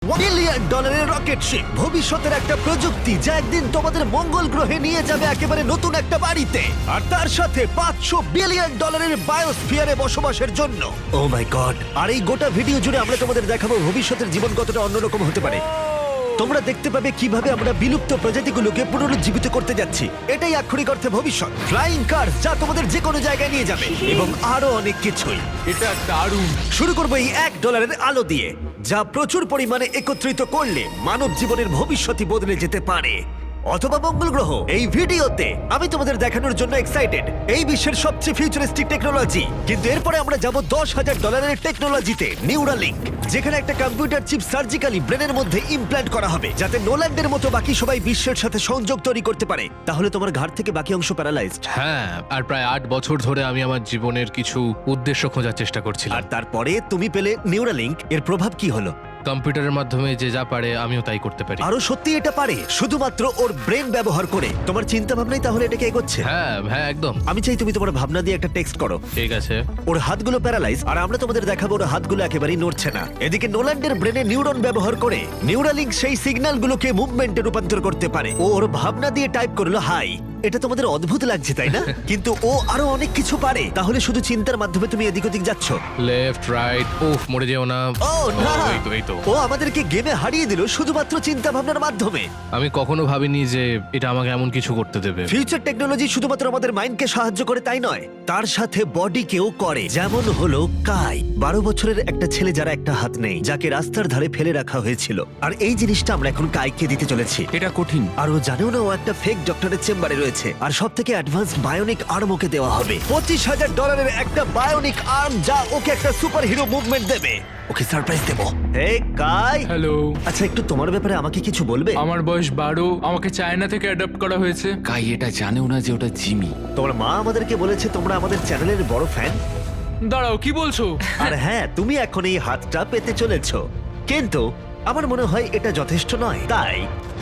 $1 million rocket ship, ভবিষ্যতের একটা প্রযুক্তি যা একদিন তোমাদের মঙ্গল গ্রহে নিয়ে যাবে একেবারে নতুন একটা বাড়িতে, আর তার সাথে $500 বিলিয়ন বায়োস্ফিয়ারে বসবাসের জন্য। ও মাই গড! আর এই গোটা ভিডিও জুড়ে আমরা তোমাদের দেখাবো ভবিষ্যতের জীবন কতটা অন্যরকম হতে পারে। তোমরা দেখতে পাবে কিভাবে আমরা বিলুপ্ত প্রজাতিগুলোকে পুনরুজ্জীবিত করতে যাচ্ছি। এটাই আক্ষরিক অর্থে ভবিষ্যৎ। ফ্লাইং কার যা তোমাদের যে কোনো জায়গায় নিয়ে যাবে, এবং আরো অনেক কিছুই। এটা দারুণ। শুরু করবো এই $1 আলো দিয়ে, যা প্রচুর পরিমাণে একত্রিত করলে মানব জীবনের ভবিষ্যৎই বদলে যেতে পারে, অথবা মঙ্গল গ্রহ। এই ভিডিওতে আমি তোমাদের দেখানোর জন্য এক্সাইটেড এই বিশ্বের সবচেয়ে ফিউচারিস্টিক টেকনোলজি। কিন্তু এরপরে আমরা যাব $10,000 টেকনোলজিতে, নিউরালিঙ্ক, যেখানে একটা কম্পিউটার চিপ সার্জিক্যালি ব্রেনের মধ্যে ইমপ্ল্যান্ট করা হবে, যাতে নোল্যান্ডের মতো বাকি সবাই বিশ্বের সাথে সংযোগ তৈরি করতে পারে। তাহলে তোমার ঘাড় থেকে বাকি অংশ প্যারালাইজড। হ্যাঁ, আর প্রায় 8 বছর ধরে আমি আমার জীবনের কিছু উদ্দেশ্য খোঁজার চেষ্টা করছিলাম। আর তারপরে তুমি পেলে নিউরালিঙ্ক। এর প্রভাব কি হলো? কম্পিউটারের মাধ্যমে যে যা পারে আমিও তাই করতে পারি। আরো সত্যি এটা পারে, শুধুমাত্র ওর ব্রেন ব্যবহার করে। তোমার চিন্তা ভাবনাই তাহলে এটাকে এগোচ্ছে। হ্যাঁ হ্যাঁ, একদম। আমি চাই তুমি তোমার ভাবনা দিয়ে একটা টেক্সট করো। ঠিক আছে। ওর হাতগুলো প্যারালাইজ, আর আমরা তোমাদের দেখাবো ওর হাতগুলো একেবারেই নড়ছে না। এদিকে নোল্যান্ডের ব্রেনে নিউরন ব্যবহার করে নিউরালিঙ্ক সেই সিগন্যালগুলোকে মুভমেন্টে রূপান্তর করতে পারে। ও ওর ভাবনা দিয়ে টাইপ করলো হাই। এটা তোমাদের অদ্ভুত লাগছে তাই না? কিন্তু ও আরো অনেক কিছু পারে। তাহলে শুধু চিন্তার মাধ্যমে তুমি এদিক ওদিক যাচ্ছ। লেফট রাইট, উফ, মরে যেও না। ও না, এই তো। ও আমাদেরকে গেমে হারিয়ে দিল শুধুমাত্র চিন্তা ভাবনার মাধ্যমে। আমি কখনো ভাবিনি যে এটা আমাকে এমন কিছু করতে দেবে। ফিউচার টেকনোলজি শুধুমাত্র আমাদের মাইন্ডকে সাহায্য করে তাই নয়, তার সাথে বডিকেও করে। যেমন হলো কাই, 12 বছরের একটা ছেলে যারা একটা হাত নেই, যাকে রাস্তার ধারে ফেলে রাখা হয়েছিল। আর এই জিনিসটা আমরা এখন কাইকে দিতে চলেছি। এটা কঠিন। আর ও জানেও না ও একটা ফেক ডক্টরের চেম্বারে রয়েছে। আর সব থেকে অ্যাডভান্সড বায়োনিক আর্ম ওকে দেওয়া হবে। $25,000 একটা বায়োনিক আর্ম, যা ওকে একটা সুপার হিরো মুভমেন্ট দেবে। ওকে সারপ্রাইজ দেবো। হে কাই। হ্যালো। আচ্ছা, একটু তোমার ব্যাপারে আমাকে কিছু বলবে? আমার বয়স 12। আমাকে চায়না থেকে অ্যাডাপ্ট করা হয়েছে। কাই এটা জানেও না যে ওটা জিমি। তোমার মা আমাদেরকে বলেছে তোমরা আমাদের চ্যানেলের বড় ফ্যান। দাঁড়াও, কি বলছো? আর হ্যাঁ, তুমি এখন এই হাতটা পেতে চলেছো, কিন্তু আমার মনে হয় এটা যথেষ্ট নয়। তাই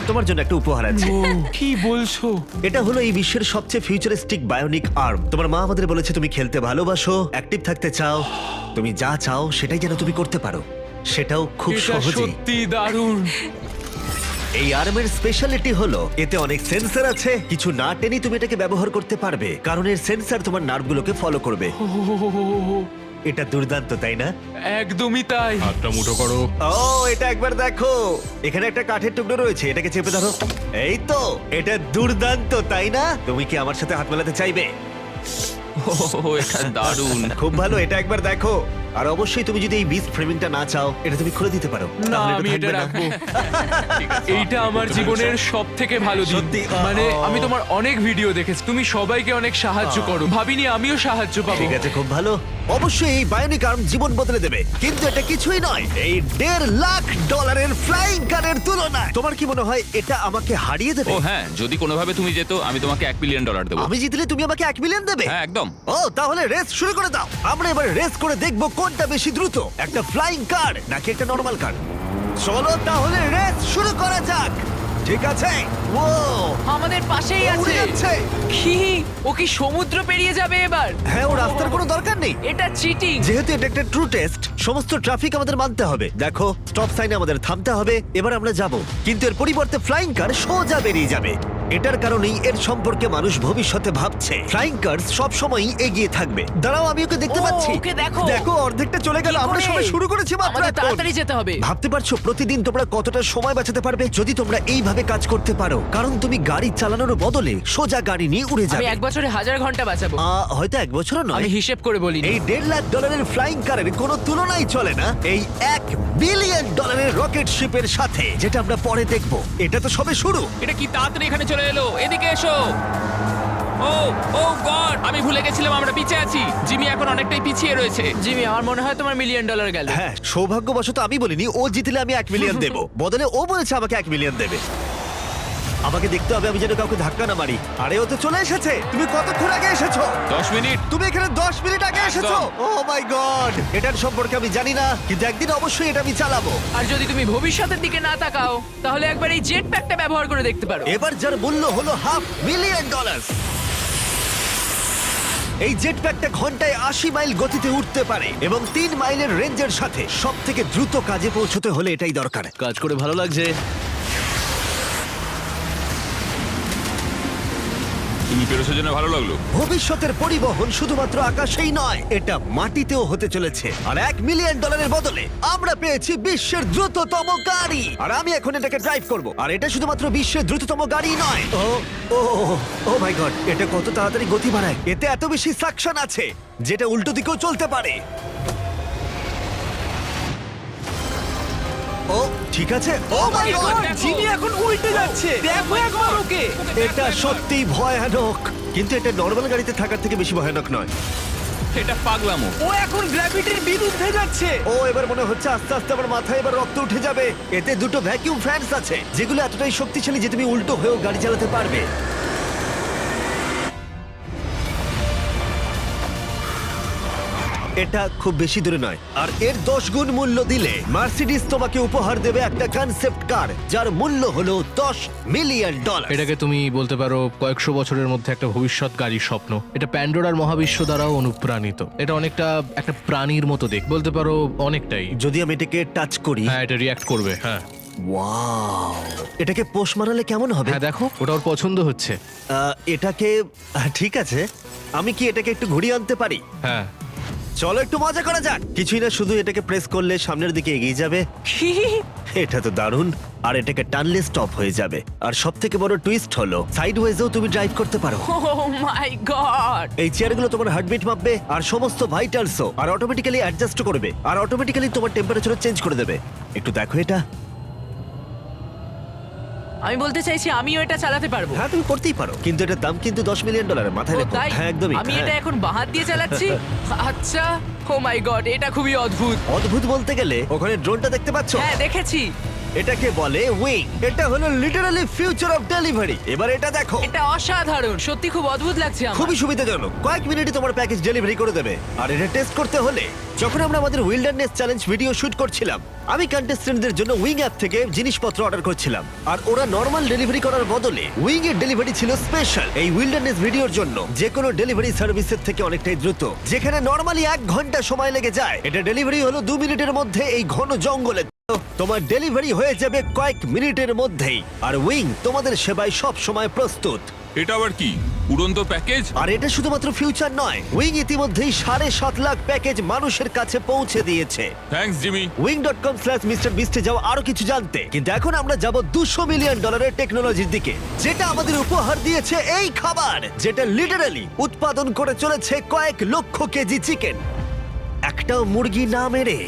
তোমার জন্য একটা উপহার আছে। কি বলছো? এটা হলো এই বিশ্বের সবচেয়ে ফিউচারিস্টিক বায়োনিক আর্ম। তোমার মা আমাদের বলেছে তুমি খেলতে ভালোবাসো, অ্যাক্টিভ থাকতে চাও, তুমি যা চাও সেটাই যেন তুমি করতে পারো, সেটাও খুব এটা সহজে। সত্যি দারুণ। এই আর্মের স্পেশালিটি হলো এতে অনেক সেন্সর আছে। কিছু না টেনে তুমি এটাকে ব্যবহার করতে পারবে, কারণ এর সেন্সর তোমার নার্ভগুলোকে ফলো করবে। এটা দুর্দান্ত, তাই না? একদমই তাই। হাতটা মুঠো করো। ও, এটা একবার দেখো। এখানে একটা কাঠের টুকরো রয়েছে, এটাকে চেপে ধরো। এই তো, এটা দুর্দান্ত, তাই না? তুমি কি আমার সাথে হাত মেলাতে চাইবে? এটা দারুণ। খুব ভালো, এটা একবার দেখো। আর অবশ্যই তুমি যদি এই বিচ ফ্রেমিংটা না চাও, এটা তুমি খুলে দিতে পারো। না, তাহলে আমি এটা থাকবে না। রাখবো। এইটা আমার জীবনের সব থেকে ভালো দিন। সত্যি, মানে আমি তোমার অনেক ভিডিও দেখেছি, তুমি সবাইকে অনেক সাহায্য করো। ভাবিনি আমিও সাহায্য পাবো। ঠিক আছে, খুব ভালো। অবশ্যই এই বায়োনিক আর্ম জীবন বদলে দেবে, কিন্তু এটা কিছুই নয় এই $1.5 ফ্লাইং কারের তুলনায়। তোমার কি মনে হয় এটা আমাকে হারিয়ে দেবে? ও হ্যাঁ, যদি কোনোভাবে তুমি যেত আমি তোমাকে $1 বিলিয়ন দেবো। আমি জিতলে তুমি আমাকে $1 মিলিয়ন দেবে? হ্যাঁ একদম। ও, তাহলে রেস শুরু করে দাও। আমরা এবার রেস করে দেখবো কোনটা বেশি দ্রুত, একটা ফ্লাইং কার নাকি একটা নরমাল কার। চলো তাহলে রেস শুরু করা যাক। ঠিক আছে। ও, আমাদের পাশেই ও উড়ে আছে। যাচ্ছে। কি? ও কি সমুদ্র পেরিয়ে যাবে এবার? হ্যাঁ, ও রাস্তার কোনো দরকার নেই। এটা চিটিং। যেহেতু এটা একটা ট্রু টেস্ট, সমস্ত ট্রাফিক আমাদের মানতে হবে। দেখো, স্টপ সাইনে আমাদের থামতে হবে। এবার আমরা যাব, কিন্তু এর পরিবর্তে ফ্লাইং কার সোজা বেরিয়ে যাবে। এটার কারণেই এর সম্পর্কে মানুষ ভবিষ্যতে ভাবছে ফ্লাইং কার সব সময়ই এগিয়ে থাকবে। দাঁড়াও, আমি ওকে দেখতে ও, পাচ্ছি। ওকে দেখো। দেখো, অর্ধেকটা চলে গেল। কি আমরা করে? সবাই শুরু করেছি মাত্র আমাদের এখন। তাড়াতাড়ি যেতে হবে। ভাবতে পারছো প্রতিদিন তোমরা কতটা সময় বাঁচাতে পারবে যদি তোমরা এইভাবে কাজ করতে পারো? কারণ তুমি গাড়ি চালানোর বদলে সোজা গাড়ি নিয়ে উড়ে আমি যাবে। 1 বছরে 1000 ঘন্টা বাঁচাবো। হয়তো 1 বছরও নয়। আমি হিসেব করে বলি। এই $1.5 ফ্লাইং কারের কোনো তুলনাই চলে না এই $1 বিলিয়ন রকেট শিপের সাথে, যেটা আমরা পরে দেখব। এটা তো সবে শুরু। এটা কি তাড়াতাড়ি এখানে চলে এলো? এদিকে এসো। ও ও গড, আমি ভুলে গেছিলাম আমরা পিছিয়ে আছি। জিমি এখন অনেকটাই পিছিয়ে রয়েছে। জিমি, আমার মনে হয় তোমার $1 মিলিয়ন গেল। হ্যাঁ, সৌভাগ্যবশত আমি বলিনি ও জিতলে আমি $1 মিলিয়ন দেব, বদলে ও বলেছে আমাকে $1 মিলিয়ন দেবে। আমাকে দেখতে হবে আমি যেন কাউকে ধাক্কা না মারি। আরে, ও তো চলে এসেছে। তুমি কতক্ষণ আগে এসেছো? 10 মিনিট। তুমি এখানে 10 মিনিট আগে এসেছো? ও মাই গড! এটার সম্পর্কে আমি জানি না, কিন্তু একদিন অবশ্যই এটা আমি চালাবো। আর যদি তুমি ভবিষ্যতের দিকে না তাকাও, তাহলে একবার এই জেট প্যাকটা ব্যবহার করে দেখতে পারো। এবার যার মূল্য হলো $500 মিলিয়ন। এই জেট প্যাকটা ঘন্টায় 80 মাইল গতিতে উঠতে পারে এবং 3 মাইলের রেঞ্জের সাথে সব থেকে দ্রুত কাজে পৌঁছতে হলে এটাই দরকার। কাজ করে ভালো লাগছে। তুমি পেরেছো জেনে ভালো লাগলো। ভবিষ্যতের পরিবহন শুধুমাত্র আকাশেই নয়, এটা মাটিতেও হতে চলেছে। আর $1 মিলিয়ন বদলে আমরা পেয়েছি বিশ্বের দ্রুততম গাড়ি, আর আমি এখন এটাকে ড্রাইভ করব। আর এটা শুধুমাত্র বিশ্বের দ্রুততম গাড়ি নয়, ও মাই গড, এটা কত তাড়াতাড়ি গতি বাড়ায়! এতে এত বেশি সাকশন আছে যেটা উল্টো দিকেও চলতে পারে। ও ঠিক আছে, ও মাই গড, জিমি এখন উল্টে যাচ্ছে, দেখো একবার ওকে। এটা সত্যি ভয়ানক, কিন্তু এটা নর্মাল গাড়িতে থাকার থেকে বেশি ভয়ানক নয়। এটা পাগলামো। ও এখন গ্র্যাভিটির বিরুদ্ধে যাচ্ছে। ও এবার মনে হচ্ছে আস্তে আস্তে আমার মাথায় এবার রক্ত উঠে যাবে। এতে দুটো ভ্যাকিউম ফ্যানস আছে যেগুলো এতটাই শক্তিশালী যে তুমি উল্টো হয়েও গাড়ি চালাতে পারবে। এটা খুব বেশি দূরে নয়, আর এর 10 গুণ মূল্য দিলে মার্সিডিজ তোমাকে উপহার দেবে একটা কনসেপ্ট কার যার মূল্য হলো $10 মিলিয়ন। এটাকে তুমি বলতে পারো কয়েকশো বছরের মধ্যে একটা ভবিষ্যৎ গাড়ির স্বপ্ন। এটা প্যান্ডোরার মহাবিশ্ব দ্বারাও অনুপ্রাণিত। এটা অনেকটা একটা প্রাণীর মতো দেখ, বলতে পারো অনেকটাই। যদি আমি এটাকে টাচ করি, হ্যাঁ, এটা রিয়াক্ট করবে। হ্যাঁ ওয়াও, এটাকে পোষ মানালে কেমন হবে? হ্যাঁ, দেখো ওটা ওর পছন্দ হচ্ছে। এটাকে ঠিক আছে, আমি কি এটাকে একটু ঘুরিয়ে আনতে পারি? হ্যাঁ, চলো একটু মজা করা যাক। কিছুই না, শুধু এটাকে প্রেস করলে সামনের দিকে এগিয়ে যাবে। এটা তো দারুণ। আর এটাকে টানলে স্টপ হয়ে যাবে। আর সব থেকে বড় টুইস্ট হলো সাইড ওয়েজেও তুমি ড্রাইভ করতে পারো। ও মাই গড। এই চেয়ারগুলো তোমার হার্টবিট মাপবে আর সমস্ত ভাইটালসও, আর অটোমেটিক্যালি অ্যাডজাস্ট করবে, আর অটোমেটিক্যালি তোমার টেম্পারেচারও চেঞ্জ করে দেবে। একটু দেখো এটা। আমি বলতে চাইছি আমিও এটা চালাতে পারবো। হ্যাঁ, তুমি করতেই পারো, কিন্তু এটার দাম কিন্তু $10 মিলিয়ন, মাথায় ও রেখো। তাই? হ্যাঁ, একদমই। আমি হ্যাঁ। এটা এখন বাহাত দিয়ে চালাচ্ছি। আচ্ছা, ও মাই গড, এটা খুবই অদ্ভুত। অদ্ভুত বলতে গেলে ওখানে ড্রোনটা দেখতে পাচ্ছ? হ্যাঁ, দেখেছি। এটাকে বলে উইং। এটা হলো লিটারালি ফিউচার অফ ডেলিভারি। এবার এটা দেখো, এটা অসাধারণ, সত্যি খুব অদ্ভুত লাগছে আমার। খুবই সুবিধাজনক। কয়েক মিনিটে তোমার প্যাকেজ ডেলিভারি করে দেবে। আর এটা টেস্ট করতে হলে, যখন আমরা আমাদের উইল্ডারনেস চ্যালেঞ্জ ভিডিও শুট করছিলাম, আমি কন্টেস্টেন্টদের জন্য উইং অ্যাপ থেকে জিনিসপত্র অর্ডার করছিলাম, আর ওরা নর্মাল ডেলিভারি করার বদলে উইং এর ডেলিভারি ছিল স্পেশাল এই উইল্ডারনেস ভিডিওর জন্য। যে কোনো ডেলিভারি সার্ভিসের থেকে অনেকটাই দ্রুত। যেখানে নর্মালি 1 ঘন্টা সময় লেগে যায়, এটা ডেলিভারি হলো 2 মিনিটের মধ্যে এই ঘন জঙ্গলে। তোমার ডেলিভারি হয়ে যাবে কয়েক মিনিটের মধ্যেই। আর উইং তোমাদের সেবায় সব সময় প্রস্তুত। এটা আবার কি, উড়ন্ত প্যাকেজ? আর এটা শুধুমাত্র ফিউচার নয়, উইং ইতিমধ্যেই 7.5 লাখ প্যাকেজ মানুষের কাছে পৌঁছে দিয়েছে। Thanks Jimmy. wing.com/MrBeast যাও আরো কিছু জানতে। কিন্তু এখন আমরা যাব $200 মিলিয়ন টেকনোলজির দিকে, যেটা আমাদের উপহার দিয়েছে এই খাবার, যেটা লিটারালি উৎপাদন করে চলেছে কয়েক লক্ষ কেজি চিকেন একটাও মুরগি না মেরে,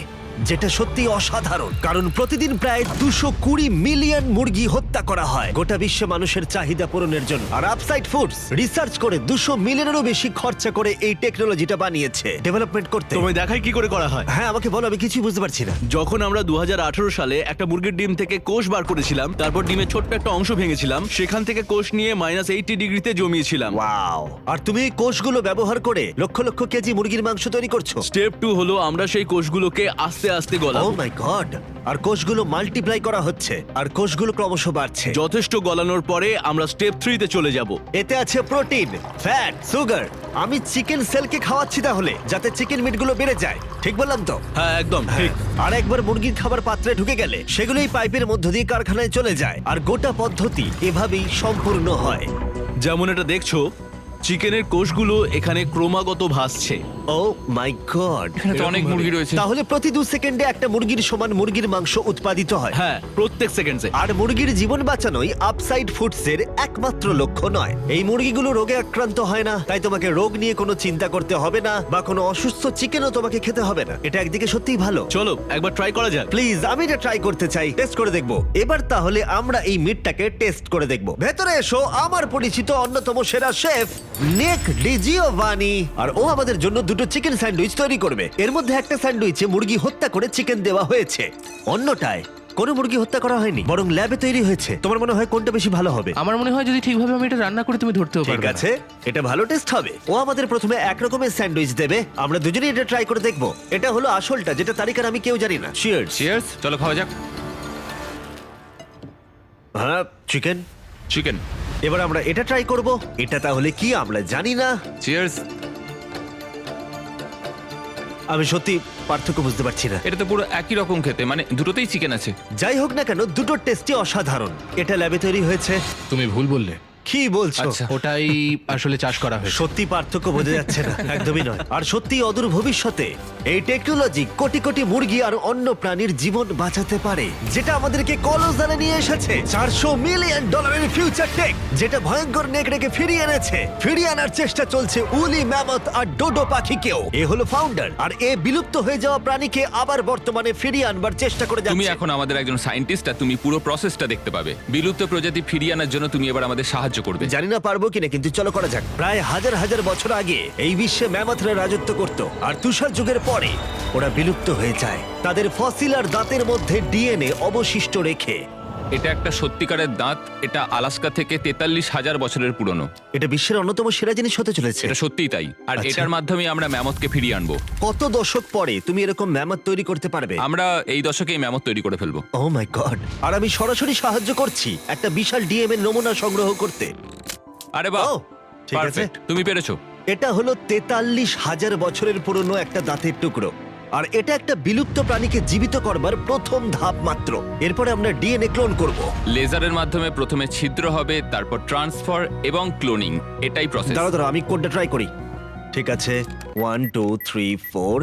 যেটা সত্যি অসাধারণ। কারণ প্রতিদিন প্রায় 220 মিলিয়ন মুরগি হত্যা করা হয় গোটা বিশ্বে মানুষের চাহিদা পূরণের জন্য। আর আপসাইড ফুডস রিসার্চ করে 200 মিলিয়নেরও বেশি খরচা করে এই টেকনোলজিটা বানিয়েছে ডেভেলপমেন্ট করতে। তোমায় দেখাই কি করে করা হয়। হ্যাঁ, আমাকে বলো, আমি কিছুই বুঝতে পারছি না। যখন আমরা 2018 সালে একটা মুরগির ডিম থেকে কোষ বার করেছিলাম, তারপর ডিমের ছোট্ট একটা অংশ ভেঙেছিলাম, সেখান থেকে কোষ নিয়ে -80 ডিগ্রিতে জমিয়েছিলাম। ওয়াও! আর তুমি এই কোষগুলো ব্যবহার করে লক্ষ লক্ষ কেজি মুরগির মাংস তৈরি করছো। স্টেপ 2 হলো আমরা সেই কোষগুলোকে আস্তে আস্তে ও গলাবো। মাই গড! আর কোষগুলো মাল্টিপ্লাই করা হচ্ছে, আর কোষগুলো ক্রমশ বাড়ছে। যথেষ্ট গলানোর পরে আমরা স্টেপ 3 তে চলে যাব। এতে আছে প্রোটিন, ফ্যাট, সুগার। আমি চিকেন সেলকে খাওয়াচ্ছি তাহলে, যাতে চিকেন মিটগুলো বেড়ে যায়। ঠিক বললাম তো? হ্যাঁ, একদম ঠিক। আর একবার মুরগির খাবার পাত্রে ঢুকে গেলে সেগুলোই পাইপের মধ্য দিয়ে কারখানায় চলে যায়। আর গোটা পদ্ধতি এভাবেই সম্পূর্ণ হয়। যেমন এটা দেখছো, চিকেনের কোষগুলো এখানে ক্রমাগত ভাসছে। ও মাই গড! এখানে তো অনেক মুরগি রয়েছে। তাহলে প্রতি 2 সেকেন্ডে একটা মুরগির সমান মুরগির মাংস উৎপাদিত হয়। হ্যাঁ, প্রত্যেক সেকেন্ডে। আর মুরগির জীবন বাঁচানোই আপসাইড ফুডসের একমাত্র লক্ষ্য নয়। এই মুরগিগুলো রোগে আক্রান্ত হয় না, তাই তোমাকে রোগ নিয়ে কোনো চিন্তা করতে হবে না, বা কোনো অসুস্থ চিকেনও তোমাকে খেতে হবে না। এটা একদিকে সত্যিই ভালো। চলো একবার ট্রাই করা যাক। প্লিজ, আমি এটা ট্রাই করতে চাই, টেস্ট করে দেখব। এবার তাহলে আমরা এই মিটটাকে টেস্ট করে দেখব। ভেতরে এসো আমার পরিচিত অন্যতম সেরা শেফ নিক ডিজিওভানি, আর ও আমাদের জন্য দুটো চিকেন স্যান্ডউইচ তৈরি করবে। এর মধ্যে একটা স্যান্ডউইচে মুরগি হত্যা করে চিকেন দেওয়া হয়েছে, অন্যটায় কোনো মুরগি হত্যা করা হয়নি, বরং ল্যাবে তৈরি হয়েছে। তোমার মনে হয় কোনটা বেশি ভালো হবে? আমার মনে হয় যদি ঠিকভাবে আমি এটা রান্না করে তুমি ধরতেও ঠিক পারবে না। আছে, এটা ভালো টেস্ট হবে। ও আমাদের প্রথমে এক রকমের স্যান্ডউইচ দেবে, আমরা দুজনেই এটা ট্রাই করে দেখব। এটা হলো আসলটা, যেটা তারিখার আমি কেউ জানি না। চিয়ার্স। চিয়ার্স, চলো খাওয়া যাক। হ্যাঁ, চিকেন। চিকেন। এবার আমরা এটা ট্রাই করব। এটা তাহলে কি আমরা জানি না। চিয়ার্স। আমি সত্যি পার্থক্য বুঝতে পারছি না। এটা তো পুরো একই রকম খেতে, মানে দুটোতেই চিকেন আছে। যাই হোক না কেন, দুটো টেস্টই অসাধারণ। এটা ল্যাবে তৈরি হয়েছে। তুমি ভুল বললে, কি বলছো? আচ্ছা। ওটাই আসলে চাষ করা হয়েছে। সত্যি পার্থক্য বোঝা যাচ্ছে না, একদমই নয়। আর সত্যি অদূর ভবিষ্যতে এই টেকনোলজি কোটি কোটি মুরগি আর অন্য প্রাণীর জীবন বাঁচাতে পারে, যেটা আমাদেরকে কলোজালে নিয়ে এসেছে। $400 মিলিয়ন ফিউচার টেক, যেটা ভয়ঙ্কর নেকড়েকে ফিরিয়ে এনেছে। ফিরিয়ে আনার চেষ্টা চলছে উলি ম্যামথ আর ডোডো পাখিকেও। এ হলো ফাউন্ডার, আর এ বিলুপ্ত হয়ে যাওয়া প্রাণীকে আবার বর্তমানে ফিরিয়ে আনবার চেষ্টা করে তুমি যাচ্ছে। এখন আমাদের একজন সায়েন্টিস্ট, আর তুমি পুরো প্রসেসটা দেখতে পাবে। বিলুপ্ত প্রজাতি ফিরিয়ে আনার জন্য তুমি এবার আমাদের সাহায্য করবে। জানি না পারবো কিনা, কিন্তু চলো করা যাক। প্রায় হাজার হাজার বছর আগে এই বিশ্বে ম্যামথরা রাজত্ব করত, আর তুষার যুগের পরে ওরা বিলুপ্ত হয়ে যায়, তাদের ফসিল আর দাঁতের মধ্যে ডিএনএ অবশিষ্ট রেখে। এটা একটা সত্যিকারের দাঁত। এটা আলাস্কা থেকে 43,000 বছরের পুরনো। এটা বিশ্বের অন্যতম সেরা জিনিস হতে চলেছে। এটা সত্যিই তাই। আর আচ্ছা। এটার মাধ্যমে আমরা ম্যামথকে ফিরিয়ে আনবো। কত দশক পরে তুমি এরকম ম্যামথ তৈরি করতে পারবে? আমরা এই দশকেই ম্যামথ তৈরি করে ফেলবো। ও মাই গড! আর আমি সরাসরি সাহায্য করছি একটা বিশাল ডিএনএ নমুনা সংগ্রহ করতে। আরে বাহ, ও, ঠিক আছে। পারফেক্ট, তুমি পেরেছো। এটা হলো 43,000 বছরের পুরনো একটা দাঁতের টুকরো, আর এটা একটা বিলুপ্ত প্রাণীকে জীবিত করবার প্রথম ধাপ মাত্র। এরপরে আমরা ডিএনএ ক্লোন করব। লেজারের মাধ্যমে প্রথমে ছিদ্র হবে, তারপর ট্রান্সফার এবং ক্লোনিং। এটাই প্রসেস। দাঁড়াও দাঁড়াও, আমি কোডটা ট্রাই করি। ঠিক আছে, 1 2 3 4।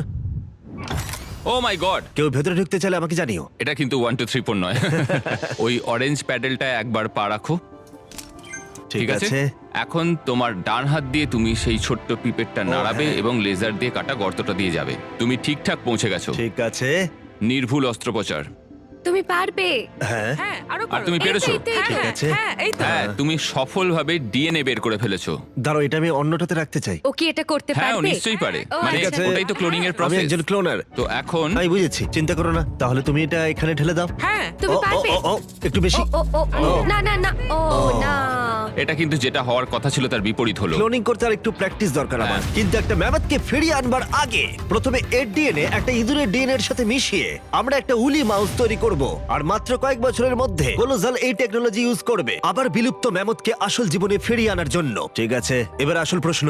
ও মাই গড, কেউ ভেতরে ঢুকতে চাইলে আমাকে জানিও। এটা কিন্তু 1 2 3 4 নয়। ওই অরেঞ্জ প্যাডেলটা একবার পা রাখো। ঠিক আছে, এখন তোমার ডান হাত দিয়ে তুমি সেই ছোট্ট পিপেটটা নাড়াবে হ্যাঁ। এবং লেজার দিয়ে কাটা গর্তটা দিয়ে যাবে। তুমি ঠিকঠাক পৌঁছে গেছো। ঠিক আছে। নির্ভুল অস্ত্রোপচার। তুমি পারবে। হ্যাঁ, হ্যাঁ, আরো আর তুমি পেরেছো। ঠিক আছে। হ্যাঁ, এই তো। হ্যাঁ, তুমি সফলভাবে ডিএনএ বের করে ফেলেছো। দাঁড়াও, এটা আমি অন্যটাতে রাখতে চাই। ও কি এটা করতে হ্যাঁ, ও পারবে? নিশ্চয়ই পারে। ও, মানে ঠিক আছে। ওটাই তো ক্লোনিং এর আমি প্রসেস। একজন ক্লোনার। তো এখন আমি বুঝেছি, চিন্তা করো না। তাহলে তুমি এটা এখানে ঢেলে দাও। হ্যাঁ, তুমি ও, ও, পারবে। ও, ও, একটু বেশি। ও ও ও, না না না, ও না। এটা কিন্তু যেটা হওয়ার কথা ছিল তার বিপরীত হলো। ক্লোনিং করতে আর একটু প্র্যাকটিস দরকার আমার। হ্যাঁ। কিন্তু একটা ম্যামথকে ফিরিয়ে আনবার আগে প্রথমে এর ডিএনএ একটা ইঁদুরের ডিএনএ এর সাথে মিশিয়ে আমরা একটা উলি মাউস তৈরি করব। আর মাত্র কয়েক বছরের মধ্যে কোলোজাল এই টেকনোলজি ইউজ করবে আবার বিলুপ্ত ম্যামথকে আসল জীবনে ফিরিয়ে আনার জন্য। ঠিক আছে, এবার আসল প্রশ্ন,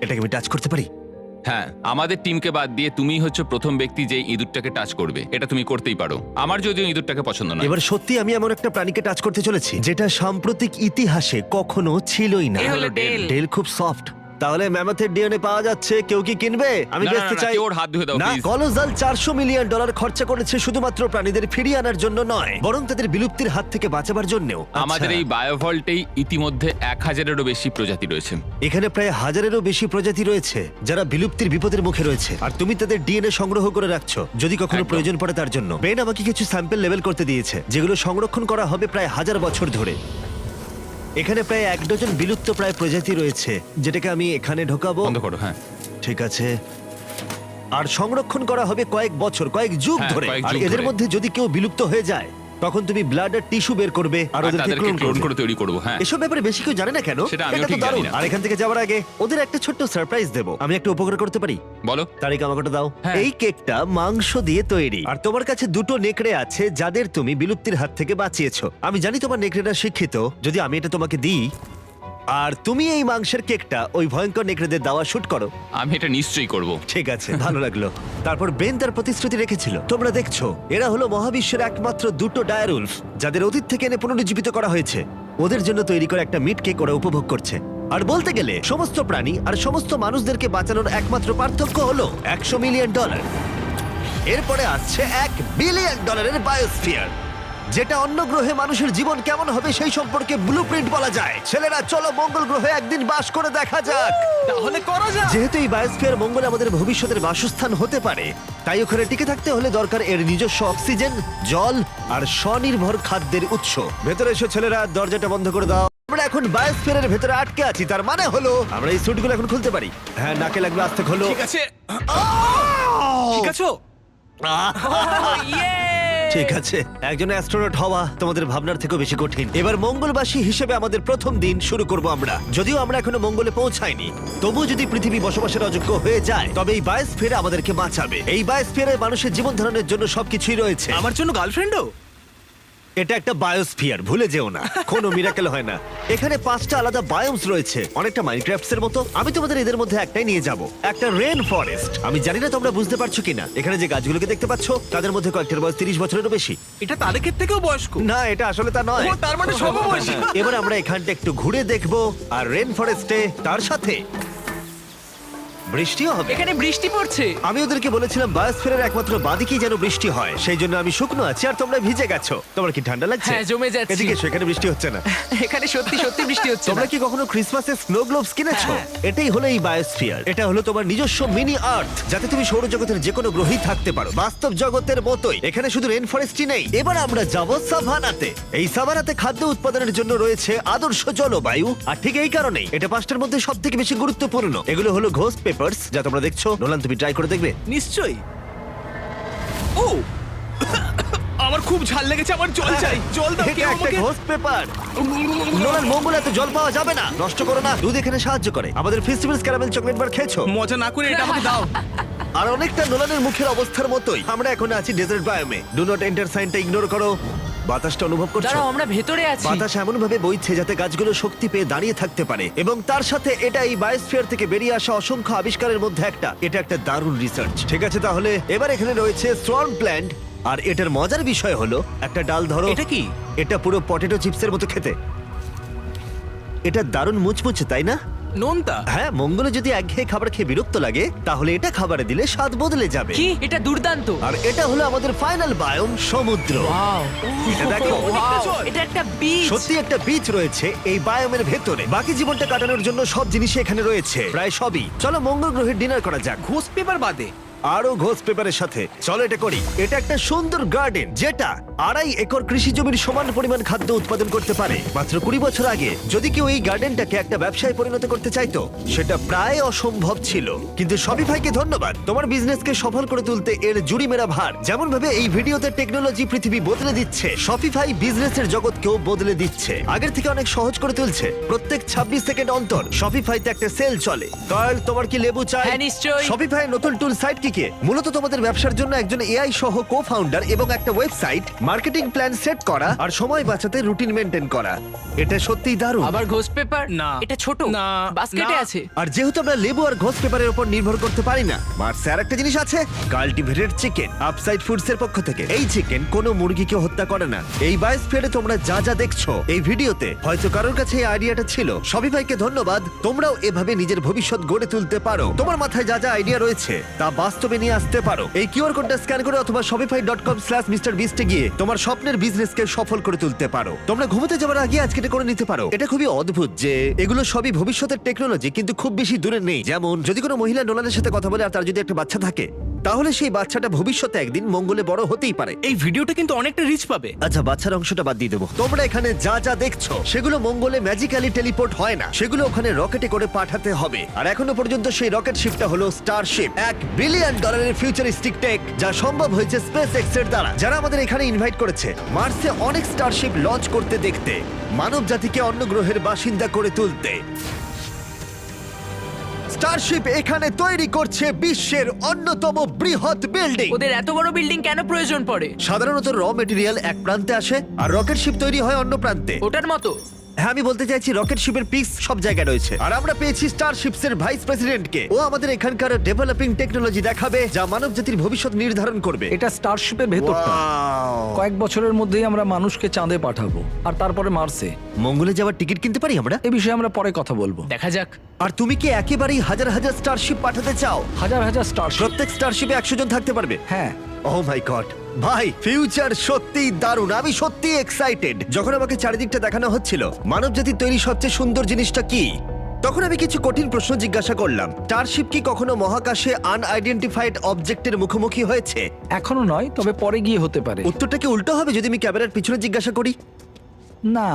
এটাকে আমি টাচ করতে পারি? হ্যাঁ, আমাদের টিমকে বাদ দিয়ে তুমিই হচ্ছে প্রথম ব্যক্তি যে ইঁদুরটাকে টাচ করবে। এটা তুমি করতেই পারো। আমার যদিও ইঁদুরটাকে পছন্দ নয়। এবার সত্যি আমি এমন একটা প্রাণীকে টাচ করতে চলেছি যেটা সাম্প্রতিক ইতিহাসে কখনো ছিলই না। এ হলো ডেল। ডেল খুব সফট। তাহলে ম্যামথের ডিএনএ পাওয়া যাচ্ছে, কেউ কি কিনবে? আমি না, না, বেচতে না, চাই। কেউ ওর হাত ধুয়ে দাও, না, please। কলোজাল $400 মিলিয়ন খরচা করেছে শুধুমাত্র প্রাণীদের ফিরিয়ে আনার জন্য নয়, বরং তাদের বিলুপ্তির হাত থেকে বাঁচাবার জন্যও। আমাদের আচ্ছা, এই বায়োভল্টেই ইতিমধ্যে 1000-এরও বেশি প্রজাতি রয়েছে। এখানে প্রায় 1000-এরও বেশি প্রজাতি রয়েছে যারা বিলুপ্তির বিপদের মুখে রয়েছে, আর তুমি তাদের ডিএনএ সংগ্রহ করে রাখছো যদি কখনো একদম। প্রয়োজন পড়ে তার জন্য। বেন আমাকে কিছু স্যাম্পল লেভেল করতে দিয়েছে যেগুলো সংরক্ষণ করা হবে প্রায় 1000 বছর ধরে। এখানে প্রায় 1 ডজন বিলুপ্ত প্রায় প্রজাতি রয়েছে, যেটাকে আমি এখানে ঢোকাবো। বন্ধ করো। হ্যাঁ, ঠিক আছে। আর সংরক্ষণ করা হবে কয়েক বছর, কয়েক যুগ হ্যাঁ, ধরে। কয়েক আর যুগ এদের ধরে। মধ্যে যদি কেউ বিলুপ্ত হয়ে যায় তখন তুমি ব্লাড আর টিস্যু বের করবে আর আর ওদেরকে তাদেরকে ক্লোন ক্লোন করবে। করে তৈরি করবো। হ্যাঁ, এসব ব্যাপারে বেশি কেউ জানে না কেন? সেটা আমিও এটা তো ঠিক জানি দারুণ। না। আর এখান থেকে যাওয়ার আগে ওদের একটা ছোট্ট সারপ্রাইজ দেবো। আমি একটা উপকার করতে পারি? বলো। তারিখ আমাকে ওটা দাও। হ্যাঁ। এই কেকটা মাংস দিয়ে তৈরি, আর তোমার কাছে দুটো নেকড়ে আছে যাদের তুমি বিলুপ্তির হাত থেকে বাঁচিয়েছো। আমি জানি তোমার নেকড়েরা শিক্ষিত। যদি আমি এটা তোমাকে দিই আর তুমি এই মাংসের কেকটা ওই ভয়ঙ্কর নেকড়েদের দাওয়া শুট করো। আমি এটা নিশ্চয়ই করব। ঠিক আছে, ভালো লাগলো। তারপর বেন তার প্রতিশ্রুতি রেখেছিল। তোমরা দেখছো, এরা হলো মহাবিশ্বের একমাত্র দুটো ডায়ারুলফ যাদের অতীত থেকে এনে পুনরুজ্জীবিত করা হয়েছে। ওদের জন্য তৈরি করা একটা মিট কেক ওরা উপভোগ করছে। আর বলতে গেলে সমস্ত প্রাণী আর সমস্ত মানুষদেরকে বাঁচানোর একমাত্র পার্থক্য হলো $100 মিলিয়ন। এরপরে আসছে $1 বিলিয়ন বায়োস্ফিয়ার, যেটা অন্য গ্রহে মানুষের জীবন কেমন হবে সেই সম্পর্কে ব্লুপ্রিন্ট বলা যায়। ছেলেরা, চলো মঙ্গল গ্রহে একদিন বাস করে দেখা যাক। তাহলে করা যাক। যেহেতু এই বায়োস্ফিয়ার মঙ্গলে আমাদের ভবিষ্যতের বাসস্থান হতে পারে, তাই ওখানে টিকে থাকতে হলে দরকার এর নিজস্ব অক্সিজেন, জল আর স্বনির্ভর খাদ্যের উৎস। ভেতরে এসো ছেলেরা, দরজাটা বন্ধ করে দাও। আমরা এখন বায়োস্ফিয়ারের ভেতরে আটকে আছি, তার মানে হলো আমরা এই স্যুটগুলো এখন খুলতে পারি। হ্যাঁ, নাকে লাগবে, আস্তে খোলো। ঠিক আছে। ঠিক আছে। ঠিক আছে, একজন অ্যাস্ট্রোনট হওয়া তোমাদের ভাবনার থেকেও বেশি কঠিন। এবার মঙ্গলবাসী হিসেবে আমাদের প্রথম দিন শুরু করব আমরা। যদিও আমরা এখনো মঙ্গলে পৌঁছাইনি, তবু যদি পৃথিবী বসবাসের অযোগ্য হয়ে যায় তবে এই বায়োস্ফিয়ার আমাদেরকে বাঁচাবে। এই বায়োস্ফিয়ারে মানুষের জীবন ধারণের জন্য সবকিছুই রয়েছে। আমার জন্য গার্লফ্রেন্ডও? এটা একটা বায়োস্ফিয়ার, ভুলে যেও না, কোনো মিরাকেল হয় না। এখানে 5টা আলাদা বায়োমস রয়েছে, অনেকটা মাইনক্রাফটস এর মতো। আমি তোমাদের এদের মধ্যে একটাই নিয়ে যাব, একটা রেন ফরেস্ট। আমি জানি না তোমরা বুঝতে পারছো কিনা, এখানে যে গাছগুলোকে দেখতে পাচ্ছো তাদের মধ্যে কয়েকটার বয়স 30 বছরেরও বেশি। এটা তারেকের থেকেও বয়স্ক। না, এটা আসলে তা নয়। ও, তার মানে সমবয়সী। এবার আমরা এখানটা একটু ঘুরে দেখবো, আর রেন ফরেস্টে তার সাথে বৃষ্টিও হবে। এখানে বৃষ্টি পড়ছে। আমি ওদেরকে বলেছিলাম বায়োস্ফিয়ারের একমাত্র বাদিকেই যেন বৃষ্টি হয়, সেই জন্য আমি শুকনো আছি আর তোমরা ভিজে গেছো। তোমার কি ঠান্ডা লাগছে? হ্যাঁ, জমে যাচ্ছি। এদিকে এসো, এখানে বৃষ্টি হচ্ছে না। এখানে সত্যি সত্যি বৃষ্টি হচ্ছে তোমরা না। কি কখনো ক্রিসমাসে স্নো গ্লোবস কিনেছো? হ্যাঁ। এটাই হলো এই বায়োস্ফিয়ার। এটা হলো তোমার নিজস্ব মিনি আর্থ, যাতে তুমি সৌরজগতের যে কোনো গ্রহেই থাকতে পারো, বাস্তব জগতের মতোই। এখানে শুধু রেন ফরেস্টই নেই, এবার আমরা যাব সাভানাতে। এই সাভানাতে খাদ্য উৎপাদনের জন্য রয়েছে আদর্শ জলবায়ু, আর ঠিক এই কারণেই এটা 5টার মধ্যে সবথেকে বেশি গুরুত্বপূর্ণ। এগুলো হলো ঘোস্ট পেপারস, যা তোমরা দেখছো। নোলান, তুমি ট্রাই করে দেখবে? নিশ্চয়ই। ও, আমার খুব ঝাল লেগেছে, আমার জল চাই, জল দাও এটা কেউ একটা আমাকে। Ghost paper. নোলান, মঙ্গলে এত জল পাওয়া যাবে না, নষ্ট করো না। দুধ এখানে সাহায্য করে। আমাদের ফেস্টিভ্যালস ক্যারামেল চকলেট বার খেয়েছো? মজা না করে এটা আমাকে দাও। আর অনেকটা নোলানের মুখের অবস্থার মতোই আমরা এখন আছি ডেজার্ট বায়োমে। ডু নট এন্টার সাইনটা ইগনোর করো। বাতাসটা অনুভব করছো? দাঁড়াও, আমরা ভেতরে আছি। বাতাস এমন ভাবে বইছে যাতে গাছগুলো শক্তি পেয়ে দাঁড়িয়ে থাকতে পারে, এবং তার সাথে এটা এই বায়োস্ফিয়ার থেকে বেরিয়ে আসা অসংখ্য আবিষ্কারের মধ্যে একটা। এটা একটা দারুণ রিসার্চ। ঠিক আছে, তাহলে এবার এখানে রয়েছে সোয়ার্ম প্ল্যান্ট, আর এটার মজার বিষয় হলো একটা ডাল ধরো। এটা কি? এটা পুরো পটেটো চিপসের মতো খেতে। এটা দারুণ মুচমুচে, তাই না? নোনতা। হ্যাঁ, মঙ্গলে যদি একঘেয়ে খাবার খেয়ে বিরক্ত লাগে, তাহলে এটা খাবারে দিলে স্বাদ বদলে যাবে। কি, এটা দুর্দান্ত। আর এটা হলো আমাদের ফাইনাল বায়োম, সমুদ্র। ওয়াও, এটা দেখো, এটা একটা বিচ। সত্যি একটা বিচ রয়েছে এই বায়োমের ভেতরে। বাকি জীবনটা কাটানোর জন্য সব জিনিসই এখানে রয়েছে, প্রায় সবই। চলো মঙ্গল গ্রহের ডিনার করা যাক। ঘোস্ট পেপার বাদে আরো ঘোষ পেপারের সাথে চলো এটা করি। এটা একটা সুন্দর গার্ডেন, যেটা 2.5 একর কৃষি জমির সমান পরিমাণ খাদ্য উৎপাদন করতে পারে। মাত্র 20 বছর আগে যদি কেউ এই গার্ডেনটাকে একটা ব্যবসায় পরিণত করতে চাইতো, সেটা প্রায় অসম্ভব ছিল। কিন্তু শপিফাইকে ধন্যবাদ, তোমার বিজনেসকে সফল করে তুলতে এর জুড়ি মেরা ভার। যেমন ভাবে এই ভিডিওতে টেকনোলজি পৃথিবী বদলে দিচ্ছে, শপিফাই বিজনেসের জগৎকেও বদলে দিচ্ছে। আগের থেকে অনেক সহজ করে তুলছে। প্রত্যেক 26 সেকেন্ড অন্তর শপিফাইতে একটা সেল চলে। কার্ল, তোমার কি লেবু চাই? হ্যাঁ, নিশ্চয়ই। শপিফাই নতুন টুল সাইট কি মূলত তোমাদের ব্যবসার জন্য একজন এআই সহ কো-ফাউন্ডার এবং একটা ওয়েবসাইট, মার্কেটিং প্ল্যান সেট করা আর সময় বাঁচাতে রুটিন মেনটেন করা। এটা সত্যিই দারুণ। আবার ঘোস্ট পেপার? না। এটা ছোট, না, বাস্কেটে না। আছে। আর যেহেতু আমরা লেবু আর ঘোষ পেপারের উপর নির্ভর করতে পারি না, মার্সে আর একটা জিনিস আছে, কাল্টিভেটেড চিকেন, আপসাইড ফুডস এর পক্ষ থেকে। এই চিকেন কোনো মুরগিকে হত্যা করে না। এই বায়োস্ফিয়ারে তোমরা যা যা দেখছো এই ভিডিওতে, হয়তো কারোর কাছে এই আইডিয়াটা ছিল। শপিফাইকে ধন্যবাদ, তোমরাও এভাবে নিজের ভবিষ্যৎ গড়ে তুলতে পারো। তোমার মাথায় যা যা আইডিয়া রয়েছে তা বাস্তবে নিয়ে আসতে পারো। এই কিউআর কোডটা স্ক্যান করে অথবা shopify.com/mrbeast এ গিয়ে তোমার স্বপ্নের বিজনেসকে সফল করে তুলতে পারো। তোমরা ঘুমোতে যাওয়ার আগে আজকে এটা করে নিতে পারো। এটা খুবই অদ্ভুত যে এগুলো সবই ভবিষ্যতের টেকনোলজি, কিন্তু খুব বেশি দূরে নেই। যেমন যদি কোনো মহিলা নোলানের সাথে কথা বলে আর তার যদি একটা বাচ্চা থাকে, তাহলে সেই বাচ্চাটা ভবিষ্যতে একদিন মঙ্গলে বড় হতেই পারে। এই ভিডিওটা কিন্তু অনেকটা রিচ পাবে। আচ্ছা, বাচ্চার অংশটা বাদ দিয়ে দেবো। তোমরা এখানে যা যা দেখছো সেগুলো মঙ্গলে ম্যাজিক্যালি টেলিপোর্ট হয় না, সেগুলো ওখানে রকেটে করে পাঠাতে হবে। আর এখনো পর্যন্ত সেই রকেট শিপটা হলো স্টারশিপ, $1 বিলিয়ন ফিউচারিস্টিক টেক, যা সম্ভব হয়েছে স্পেস এক্স এর দ্বারা, যারা আমাদের এখানে ইনভাইট করেছে মার্সে অনেক স্টারশিপ লঞ্চ করতে দেখতে, মানব জাতিকে অন্য গ্রহের বাসিন্দা করে তুলতে। স্টারশিপ এখানে তৈরি করছে বিশ্বের অন্যতম বৃহৎ বিল্ডিং। ওদের এত বড় বিল্ডিং কেন প্রয়োজন পড়ে? সাধারণত র মেটেরিয়াল এক প্রান্তে আসে আর রকেট শিপ তৈরি হয় অন্য প্রান্তে। ওটার মতো? হ্যাঁ, আমি বলতে চাইছি রকেট শিপের পিস সব জায়গায় রয়েছে। আর আমরা পেয়েছি স্টারশিপস এর ভাইস প্রেসিডেন্টকে। ও আমাদের এখানকার ডেভেলপিং টেকনোলজি দেখাবে যা মানব জাতির ভবিষ্যৎ নির্ধারণ করবে। এটা স্টারশিপের ভেতরটা। Wow! কয়েক বছরের মধ্যেই আমরা মানুষকে চাঁদে পাঠাবো, আর তারপরে মার্সে। মঙ্গলে যাওয়ার টিকিট কিনতে পারি আমরা? এ বিষয়ে আমরা পরে কথা বলবো। দেখা যাক। আর তুমি কি একেবারেই হাজার হাজার স্টারশিপ পাঠাতে চাও? হাজার হাজার স্টারশিপ। প্রত্যেক স্টারশিপে 100 জন থাকতে পারবে? হ্যাঁ। ও মাই গড, ভাই ফিউচার সত্যিই দারুণ। আমি সত্যিই এক্সাইটেড। যখন আমাকে চারিদিকটা দেখানো হচ্ছিল মানবজাতির তৈরি সবচেয়ে সুন্দর জিনিসটা কি, তখন আমি কিছু কঠিন প্রশ্ন জিজ্ঞাসা করলাম। স্টারশিপ কি কখনো মহাকাশে আনআইডেন্টিফাইড অবজেক্টের মুখোমুখি হয়েছে? এখনো নয়, তবে পরে গিয়ে হতে পারে। উত্তরটা কি উল্টো হবে যদি আমি ক্যামেরার পিছনে জিজ্ঞাসা করি? না।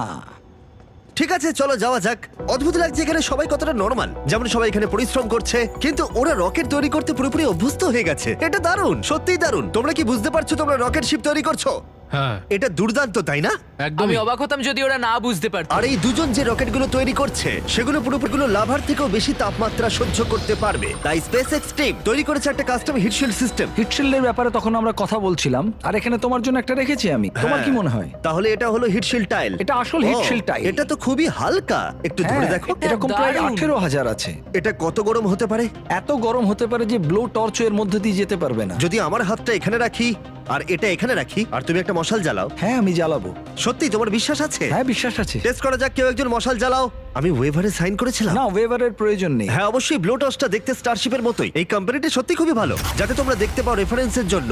ঠিক আছে, চলো যাওয়া যাক। অদ্ভুত লাগছে এখানে সবাই কতটা নরমাল। যেমন সবাই এখানে পরিশ্রম করছে, কিন্তু ওরা রকেট তৈরি করতে পুরোপুরি অভ্যস্ত হয়ে গেছে। এটা দারুণ, সত্যিই দারুণ। তোমরা কি বুঝতে পারছো তোমরা রকেট শিপ তৈরি করছো? হ্যাঁ এটা দুর্দান্ত, তাই না? একদম আমি অবাক হতাম যদি ওরা না বুঝতে পারতো। আর এই দুজন যে রকেটগুলো তৈরি করছে সেগুলো পুরোপুরিগুলো লাভার থেকেও বেশি তাপমাত্রা সহ্য করতে পারবে। তাই স্পেসএক্স টিম তৈরি করেছে একটা কাস্টম হিটশিল্ড সিস্টেম। হিটশিল্ডের ব্যাপারে তখন আমরা কথা বলছিলাম, আর এখানে তোমার জন্য একটা রেখেছি আমি। তোমার কি মনে হয়? তাহলে এটা হলো হিটশিল্ড টাইল। এটা আসল heat shield tile। এটা তো খুবই হালকা, একটু ধরে হ্যাঁ, দেখো। এরকম প্রায় দারুণ। 18,000 আছে। এটা কত গরম হতে পারে? এত গরম হতে পারে যে ব্লো টর্চ এর মধ্যে দিয়ে যেতে পারবে না। যদি আমার হাতটা এখানে রাখি আর এটা এখানে রাখি আর তুমি একটা মশাল জ্বালাও, হ্যাঁ আমি জ্বালাবো। সত্যি তোমার বিশ্বাস আছে? হ্যাঁ বিশ্বাস আছে। টেস্ট করা যাক, কেউ একজন মশাল জ্বালাও। আমি ওয়েভারে সাইন করেছিলাম। না ওয়েভারের প্রয়োজন নেই। হ্যাঁ অবশ্যই, ব্লোটসটা দেখতে স্টারশিপের মতোই। এই কোম্পানিটা সত্যি খুবই ভালো, যাতে তোমরা দেখতে পাও রেফারেন্সের জন্য।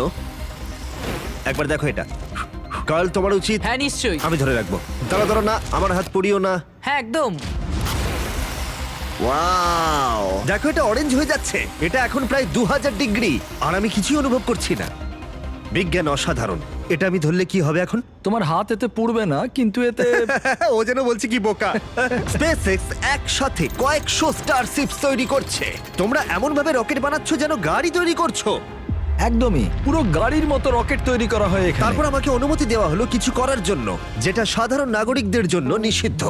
একবার দেখো এটা। কার্ল, তোমার উচিত। হ্যাঁ নিশ্চয়ই। আমি ধরে রাখবো। দাঁড়া না, আমার হাত পুড়িও না। হ্যাঁ একদম। ওয়াও, দেখো এটা অরেঞ্জ হয়ে যাচ্ছে। এটা এখন প্রায় 2000 ডিগ্রি আর আমি কিছুই অনুভব করছি না। বিজ্ঞান অসাধারণ। এটা আমি ধরলে কি হবে এখন? তোমার হাত এতে পুড়বে না, কিন্তু এতে ও যেন বলছে কি বোকা। স্পেসএক্স একসাথে কয়েকশো স্টারশিপস তৈরি করছে। তোমরা এমন ভাবে রকেট বানাচ্ছ যেন গাড়ি তৈরি করছো। একদমই পুরো গাড়ির মতো রকেট তৈরি করা হয় এখানে। তারপর আমাকে অনুমতি দেওয়া হলো কিছু করার জন্য, যেটা সাধারণ নাগরিকদের জন্য নিষিদ্ধ।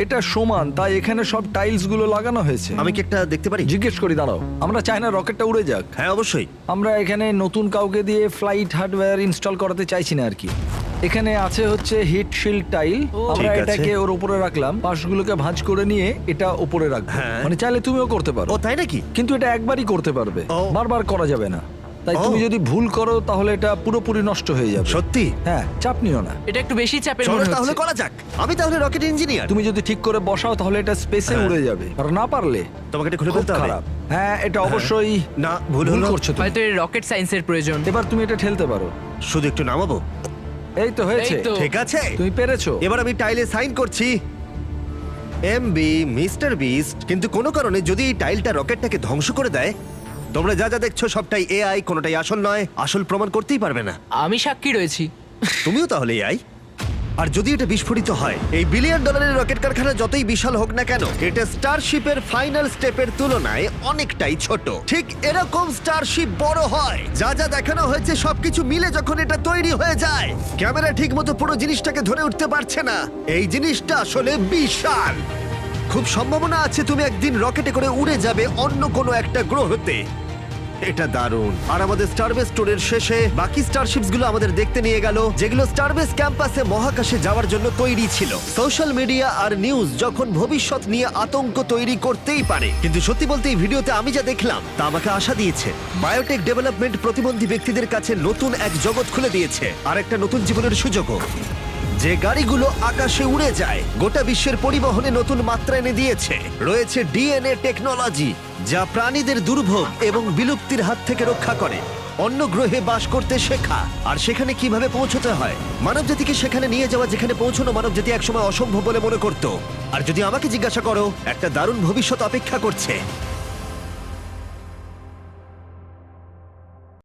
এটা সমান, তাই এখানে সব টাইলস গুলো লাগানো হয়েছে। আমি কি একটা দেখতে পারি? জিজ্ঞেস করি, দাঁড়াও। আমরা চাই না রকেটটা উড়ে যাক। হ্যাঁ অবশ্যই। আমরা এখানে নতুন কাউকে দিয়ে ফ্লাইট হার্ডওয়্যার ইনস্টল করাতে চাইছি না আর কি। এখানে আছে হচ্ছে হিট শিল্ড টাইল। আমরা ঠিক আছে। এটাকে ওর উপরে রাখলাম, পাশগুলোকে ভাঁজ করে নিয়ে এটা উপরে রাখবো। হ্যাঁ। মানে চাইলে তুমিও করতে পারো, ও তাই নাকি? কিন্তু এটা একবারই করতে পারবে, ও। বারবার করা যাবে না। তাই ও। তুমি যদি ভুল করো তাহলে এটা পুরোপুরি নষ্ট হয়ে যাবে। সত্যি? হ্যাঁ, চাপ নিও না। এটা একটু বেশি চাপের চলো মনে তাহলে হচ্ছে। করা যাক। আমি তাহলে রকেট ইঞ্জিনিয়ার। তুমি যদি ঠিক করে বসাও তাহলে এটা স্পেসে হ্যাঁ। উড়ে যাবে, আর না পারলে তোমাকে এটা খুলে খুব ফেলতে হবে। খারাপ। হ্যাঁ, এটা অবশ্যই না, ভুল ভুল হলো। করছো তুমি। হয়তো এর রকেট সায়েন্সের প্রয়োজন। এবার তুমি এটা ঠেলতে পারো। শুধু একটু নামাবো। এই তো হয়েছে। এই তো। ঠিক আছে, তুমি পেরেছো। এবার আমি টাইলে সাইন করছি। MB mister beast. কিন্তু কোনো কারণে যদি এই টাইলটা রকেটটাকে ধ্বংস করে দেয়, তোমরা যা যা দেখছো সবটাই এআই, কোনোটাই আসল নয়। আসল প্রমাণ করতেই পারবে না। আমি সাক্ষী রয়েছি। তুমিও তাহলে এআই। আর যদি এটা বিস্ফোরিত হয়, এই $1 বিলিয়ন রকেট কারখানা যতই বিশাল হোক না কেন, এটা স্টারশিপের ফাইনাল স্টেপের তুলনায় অনেকটাই ছোট। ঠিক এরকম স্টারশিপ বড় হয়। যা যা দেখানো হয়েছে সবকিছু মিলে যখন এটা তৈরি হয়ে যায়, ক্যামেরা ঠিকমতো পুরো জিনিসটাকে ধরে উঠতে পারছে না। এই জিনিসটা আসলে বিশাল। খুব সম্ভাবনা আছে তুমি একদিন রকেটে করে উড়ে যাবে অন্য কোনো একটা গ্রহতে। এটা দারুণ। আর আমাদের স্টারবেস ট্যুরের শেষে বাকি স্টারশিপস গুলো আমাদের দেখতে নিয়ে গেল, যেগুলো স্টারবেস ক্যাম্পাসে মহাকাশে যাওয়ার জন্য তৈরি ছিল। সোশ্যাল মিডিয়া আর নিউজ যখন ভবিষ্যৎ নিয়ে আতঙ্ক তৈরি করতেই পারে, কিন্তু সত্যি বলতে এই ভিডিওতে আমি যা দেখলাম তা আমাকে আশা দিয়েছে। বায়োটেক ডেভেলপমেন্ট প্রতিবন্ধী ব্যক্তিদের কাছে নতুন এক জগৎ খুলে দিয়েছে, আর একটা নতুন জীবনের সুযোগও। যে গাড়িগুলো আকাশে উড়ে যায়, গোটা বিশ্বের পরিবহনে নতুন মাত্রা এনে দিয়েছে। রয়েছে ডিএনএ টেকনোলজি, যা প্রাণীদের দুর্ভোগ এবং বিলুপ্তির হাত থেকে রক্ষা করে। অন্য গ্রহে বাস করতে শেখা, আর সেখানে কিভাবে পৌঁছতে হয়। মানবজাতিকে সেখানে নিয়ে যাওয়া যেখানে পৌঁছানো মানবজাতি একসময় অসম্ভব বলে মনে করত। আর যদি আমাকে জিজ্ঞাসা করো, একটা দারুণ ভবিষ্যৎ অপেক্ষা করছে।